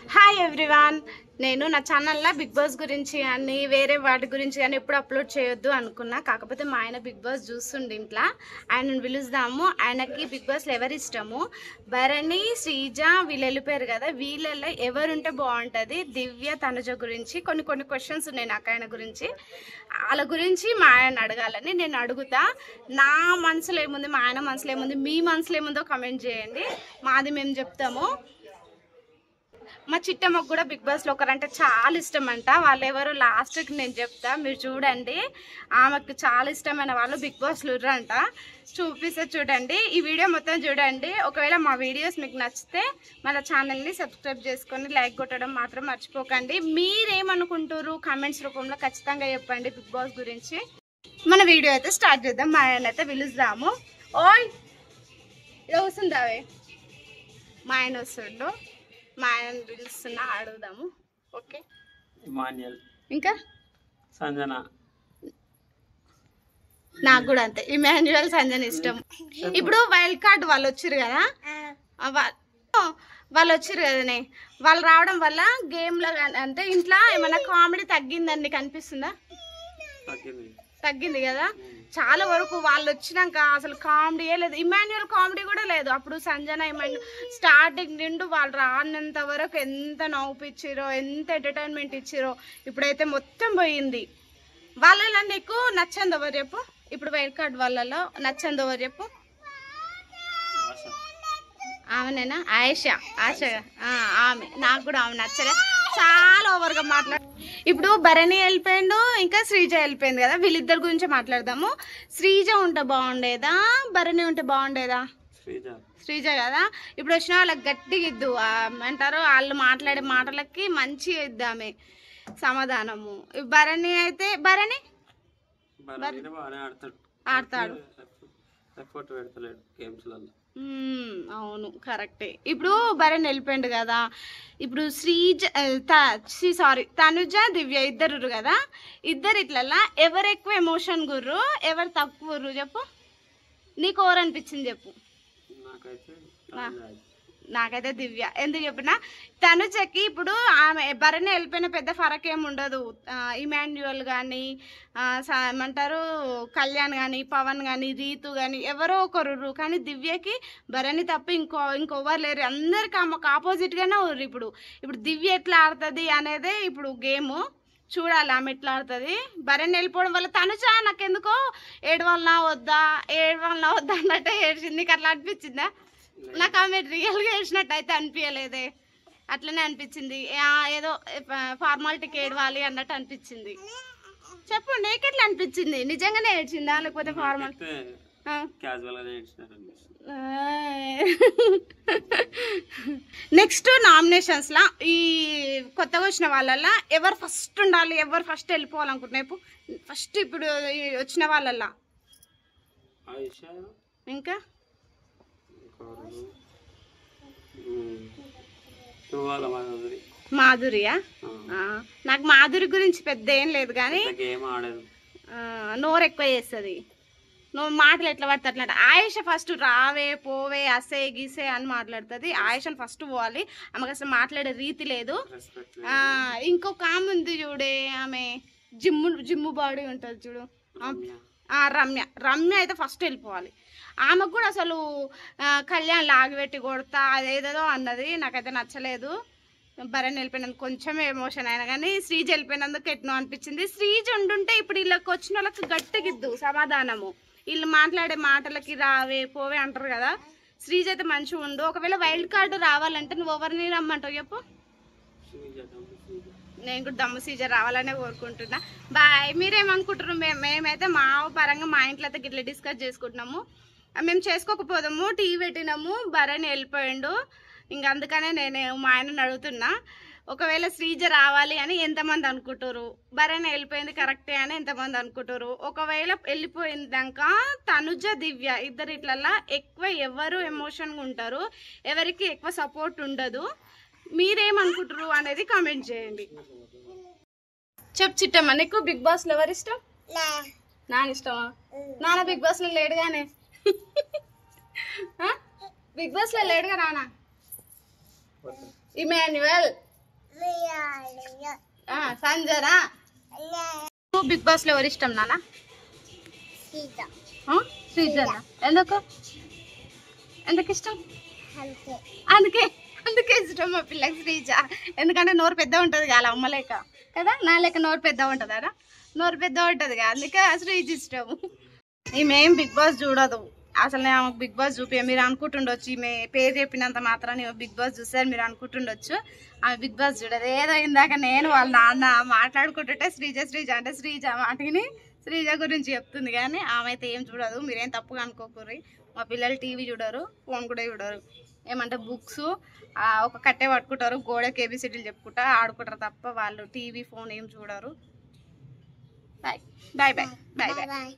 Hi everyone, నేను నా ఛానల్లో బిగ్ బాస్ గురించి కానీ వేరే వాటి గురించి కానీ ఎప్పుడు అప్లోడ్ చేయొద్దు అనుకున్నా. కాకపోతే మా ఆయన బిగ్ బాస్ చూస్తుండే ఇంట్లో, ఆయనను పిలుస్తాము. ఆయనకి బిగ్ బాస్లో ఎవరు ఇష్టము? భరణి, శ్రీజ వీళ్ళు వెళ్ళిపోయారు కదా, వీళ్ళల్లో ఎవరుంటే బాగుంటుంది? దివ్య, తనుజ గురించి కొన్ని క్వశ్చన్స్ ఉన్నాయి నాకు ఆయన గురించి. వాళ్ళ గురించి మా ఆయన అడగాలని నేను అడుగుతా. నా మనసులో ఏముంది, మా ఆయన మనసులో ఏముంది, మీ మనసులో ఏముందో కమెంట్ చేయండి. మాది మేము చెప్తాము. మా చిట్టమ్మకు కూడా బిగ్ బాస్లో ఒకరంటే చాలా ఇష్టం అంట. వాళ్ళు ఎవరు లాస్ట్కి నేను చెప్తా, మీరు చూడండి. ఆమెకు చాలా ఇష్టమైన వాళ్ళు బిగ్ బాస్లో ఉర్రంట. చూపిస్తే చూడండి, ఈ వీడియో మొత్తం చూడండి. ఒకవేళ మా వీడియోస్ మీకు నచ్చితే మన ఛానల్ని సబ్స్క్రైబ్ చేసుకొని లైక్ కొట్టడం మాత్రం మర్చిపోకండి. మీరేమనుకుంటారు కామెంట్స్ రూపంలో ఖచ్చితంగా చెప్పండి బిగ్ బాస్ గురించి. మన వీడియో అయితే స్టార్ట్ చేద్దాం. మా ఆయన అయితే పిలుస్తాము. ఓయ్ ఇలా వస్తుందావే, మా ఆయన వస్తుండు. మా ఆయన పిలుస్తున్నా, అడుగుదాము. ఓకే, ఇమాన్యుయల్, ఇంకా సంజన. నాకు కూడా అంతే, ఇమాన్యుయల్, సంజన ఇష్టం. ఇప్పుడు వైల్డ్ కార్డ్ వాళ్ళు వచ్చారు కదా, వాళ్ళు వచ్చారు కదనే, వాళ్ళు రావడం వల్ల గేమ్లో అంటే ఇంట్లో ఏమైనా కామెడీ తగ్గిందని కనిపిస్తుందా? తగ్గింది కదా. చాలా వరకు వాళ్ళు వచ్చినాక అసలు కామెడీయే లేదు. ఇమాన్యుయల్ కామెడీ కూడా లేదు. అప్పుడు సంజన, ఇమాన్యుయల్ స్టార్టింగ్ నుండి వాళ్ళు రానంత వరకు ఎంత నవ్వుపిచ్చిరో, ఎంత ఎంటర్టైన్మెంట్ ఇచ్చిరో. ఇప్పుడైతే మొత్తం పోయింది. వాళ్ళలో నీకు నచ్చంది ఎవరు చెప్పు? ఇప్పుడు వైల్డ్ కార్డ్ వాళ్ళలో నచ్చంది ఎవరు చెప్పు? ఆమెనేనా? ఆశ. ఆమె నాకు కూడా ఆమె నచ్చలే, చాలా ఓవర్గా మాట్లాడు. ఇప్పుడు భరణి వెళ్ళిపోయిండు, ఇంకా శ్రీజ వెళ్ళిపోయింది కదా, వీళ్ళిద్దరి గురించి మాట్లాడదాము. శ్రీజ ఉంటే బాగుండేదా, భరణి ఉంటే బాగుండేదా? శ్రీజ కదా. ఇప్పుడు వచ్చిన వాళ్ళకి గట్టిగా ఇద్దు అంటారు, వాళ్ళు మాట్లాడే మాటలకి మంచిగా ఇద్దామే సమాధానము. భరణి అయితే ఆడతాడు. అవును, కరెక్టే. ఇప్పుడు భరణి వెళ్ళిపోయిండు కదా, ఇప్పుడు తనుజ, దివ్య ఇద్దరు కదా. ఇద్దరు ఇట్లల్లా ఎవరు ఎక్కువ ఎమోషన్ గుర్రు, ఎవరు తక్కువ చెప్పు? నీకు ఎవరు అనిపించింది చెప్పు? నాకైతే దివ్య. ఎందుకు చెప్పినా, తనుజకి ఇప్పుడు ఆమె భరణి వెళ్ళిపోయిన పెద్ద ఫరక్ ఏమి ఉండదు. ఇమాన్యుయల్ కానీ ఏమంటారు, కళ్యాణ్ కానీ, పవన్ కానీ, రీతు కానీ ఎవరో ఒకరు. కానీ దివ్యకి భరణి తప్ప ఇంకొవ్వరు లేరు. అందరికి ఆమెకు ఆపోజిట్గానే ఉర్రు. ఇప్పుడు దివ్య ఎట్లా ఆడుతుంది అనేదే ఇప్పుడు గేము. చూడాలి ఆమె ఎట్లా ఆడుతుంది. భరణి వెళ్ళిపోవడం వల్ల తనుజ నాకెందుకో ఏడవాలనా వద్దా అన్నట్టే ఏడ్చింది. నీకు అట్లా అనిపించిందా? నాకు ఆమె రియల్గా ఏడ్చినట్టు అయితే అనిపించలేదే, అట్లనే అనిపించింది. ఏదో ఫార్మాలిటీకి ఏడవాలి అన్నట్టు అనిపించింది. చెప్పు, నీకెట్లా అనిపించింది? నిజంగానే ఏడ్చిందా లేకపోతే ఫార్మాలిటీ? నెక్స్ట్ నామినేషన్స్ లా ఈ కొత్తగా వచ్చిన వాళ్ళల్లో ఎవరు ఫస్ట్ ఉండాలి, ఎవరు ఫస్ట్ వెళ్ళిపోవాలనుకుంటున్నా? ఫస్ట్ ఇప్పుడు వచ్చిన వాళ్ళల్లో ఇంకా మాధురియా? నాకు మాధురి గురించి పెద్ద ఏం లేదు, కానీ నోరు ఎక్కువ చేస్తుంది. నువ్వు మాటలు ఎట్లా పడితే అట్లా. ఆయేష ఫస్ట్ రావే పోవే అసే గీసే అని మాట్లాడుతుంది. ఆయేషను ఫస్ట్ పోవాలి, ఆమెకు అసలు మాట్లాడే రీతి లేదు. ఇంకొక ఆమె ఉంది చూడే, ఆమె జిమ్ము బాడీ ఉంటుంది చూడు, రమ్య అయితే ఫస్ట్ వెళ్ళిపోవాలి. ఆమెకు కూడా అసలు కళ్యాణ్ లాగిపెట్టి కొడతా అదేదో అన్నది, నాకైతే నచ్చలేదు. భరణి వెళ్ళిపోయినందుకు కొంచెం ఎమోషన్ అయినా, కానీ శ్రీజ వెళ్ళిపోయినందుకు ఎట్నో అనిపించింది. శ్రీజ ఉండుంటే ఇప్పుడు వీళ్ళకి వచ్చిన వాళ్ళకి గట్టిగిద్దు సమాధానము. వీళ్ళు మాట్లాడే మాటలకి రావే పోవే అంటారు కదా. శ్రీజ అయితే మంచిగా ఉండు. ఒకవేళ వైల్డ్ కార్డు రావాలంటే నువ్వు ఎవరిని రమ్మంటావు చెప్పు? నేను కూడా దమ్ము శ్రీజ రావాలనే కోరుకుంటున్నా. బాయ్. మీరేమనుకుంటారు? మేమైతే మా పరంగా మా ఇంట్లో అయితే గిట్లా డిస్కస్ చేసుకుంటున్నాము. మేము చేసుకోకపోదాము, టీవీ పెట్టినాము, భరణి వెళ్ళిపోయిండు. ఇంక అందుకనే నేను మా ఆయనని అడుగుతున్నా, ఒకవేళ శ్రీజ రావాలి అని ఎంతమంది అనుకుంటారు? భరణి వెళ్ళిపోయింది కరెక్టే అని ఎంతమంది అనుకుంటారు? ఒకవేళ వెళ్ళిపోయిందాక తనుజ, దివ్య ఇద్దరు ఇట్లల్లా ఎక్కువ ఎవరు ఎమోషన్గా ఉంటారు, ఎవరికి ఎక్కువ సపోర్ట్ ఉండదు? మీరేమనుకుంటారు అనేది కామెంట్ చేయండి. చెప్పు చిట్టమ్మ, నీకు బిగ్ బాస్లో ఎవరు ఇష్టం? నాన్న ఇష్టమా? నాన్న బిగ్ బాస్లో లేడుగానే. బిగ్ బాస్లో లేడుగా నాన్న. ఇమాన్యుయల్ సంజనా బిగ్ బాస్ లో ఎవరు ఇష్టం నాన్న శ్రీజన ఎందుకు ఎందుకు ఇష్టం అందుకే అందుకే ఇష్టం మా పిల్లకి శ్రీజ ఎందుకంటే నోరు పెద్ద ఉంటుంది కదా అమ్మ లేక కదా నా లెక్క నోరు పెద్ద ఉంటుంది కదా నోరు పెద్ద ఉంటుంది కదా అందుకే శ్రీజ ఇష్టము ఈమెం బిగ్ బాస్ చూడదు అసలు నేను బిగ్ బాస్ చూపి మీరు అనుకుంటుండొచ్చు ఈమె పేరు చెప్పినంత మాత్రాన్ని బిగ్ బాస్ చూసారు మీరు అనుకుంటుండొచ్చు ఆమె బిగ్ బాస్ చూడదు ఏదో ఇందాక నేను వాళ్ళ నాన్న మాట్లాడుకుంటుంటే శ్రీజ శ్రీజ అంటే శ్రీజ మాటని శ్రీజ గురించి చెప్తుంది కానీ ఆమె అయితే ఏం చూడదు మీరేం తప్పుగా అనుకోకూరి మా పిల్లలు టీవీ చూడరు ఫోన్ కూడా చూడరు ఏమంటే బుక్స్ ఒక కట్టే పట్టుకుంటారు గోడకి ఏబిసిడీలు చెప్పుకుంటా ఆడుకుంటారు తప్ప వాళ్ళు టీవీ ఫోన్ ఏం చూడరు bye bye bye bye bye